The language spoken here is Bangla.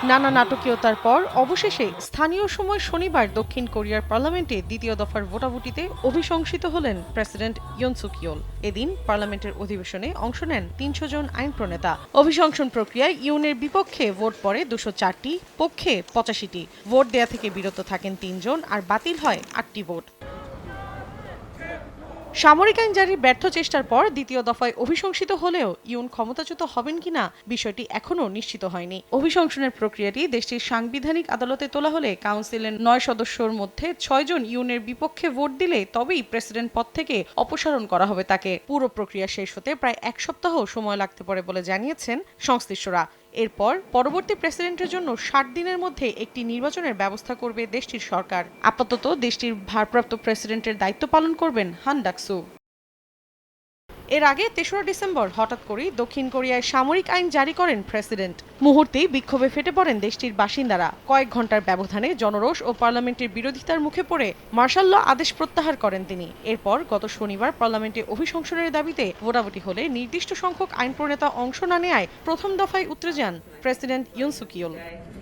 নানা নাটকীয়তার পর অবশেষে স্থানীয় সময় শনিবার দক্ষিণ কোরিয়ার পার্লামেন্টে দ্বিতীয় দফার ভোটাভুটিতে অভিশংসিত হলেন প্রেসিডেন্ট ইয়ন সুক ইয়োল। এদিন পার্লামেন্টের অধিবেশনে অংশ নেন ৩০০ জন আইন প্রণেতা। অভিশংসন প্রক্রিয়ায় ইয়নের বিপক্ষে ভোট পড়ে ২০৪টি, পক্ষে ৮৫টি। ভোট দেয়া থেকে বিরত থাকেন ৩ জন আর বাতিল হয় ৮টি ভোট। সামরিক আইন জারির ব্যর্থ চেষ্টার পর দ্বিতীয় দফায় অভিশংসিত হলেও ইয়ন ক্ষমতাচ্যুত হবেন কিনা বিষয়টি এখনও নিশ্চিত হয়নি। অভিশংসনের প্রক্রিয়াটি দেশটির সাংবিধানিক আদালতে তোলা হলে কাউন্সিলের ৯ সদস্যর মধ্যে ৬ জন ইয়নের বিপক্ষে ভোট দিলে তবেই প্রেসিডেন্ট পদ থেকে অপসারণ করা হবে তাকে। পুরো প্রক্রিয়া শেষ হতে প্রায় ১ সপ্তাহ সময় লাগতে পারে বলে জানিয়েছেন সংশ্লিষ্টরা। এরপর পরবর্তী প্রেসিডেন্টের জন্য ৬০ দিনের মধ্যে একটি নির্বাচনের ব্যবস্থা করবে দেশটির সরকার। আপাতত দেশটির ভারপ্রাপ্ত প্রেসিডেন্টের দায়িত্ব পালন করবেন হান ডাক-সু। এর আগে ৩রা ডিসেম্বর হঠাৎ করেই দক্ষিণ কোরিয়ায় সামরিক আইন জারি করেন প্রেসিডেন্ট। মুহূর্তেই বিক্ষোভে ফেটে পড়েন দেশটির বাসিন্দারা। কয়েক ঘন্টার ব্যবধানে জনরোষ ও পার্লামেন্টের বিরোধিতার মুখে পড়ে মার্শাল ল আদেশ প্রত্যাহার করেন তিনি। এরপর গত শনিবার পার্লামেন্টে অভিশংসনের দাবিতে ভোটাভুটি হলে নির্দিষ্ট সংখ্যক আইন প্রণেতা অংশ না নেয়ায় প্রথম দফায় উতরে যান প্রেসিডেন্ট ইয়ন সুক ইয়োল।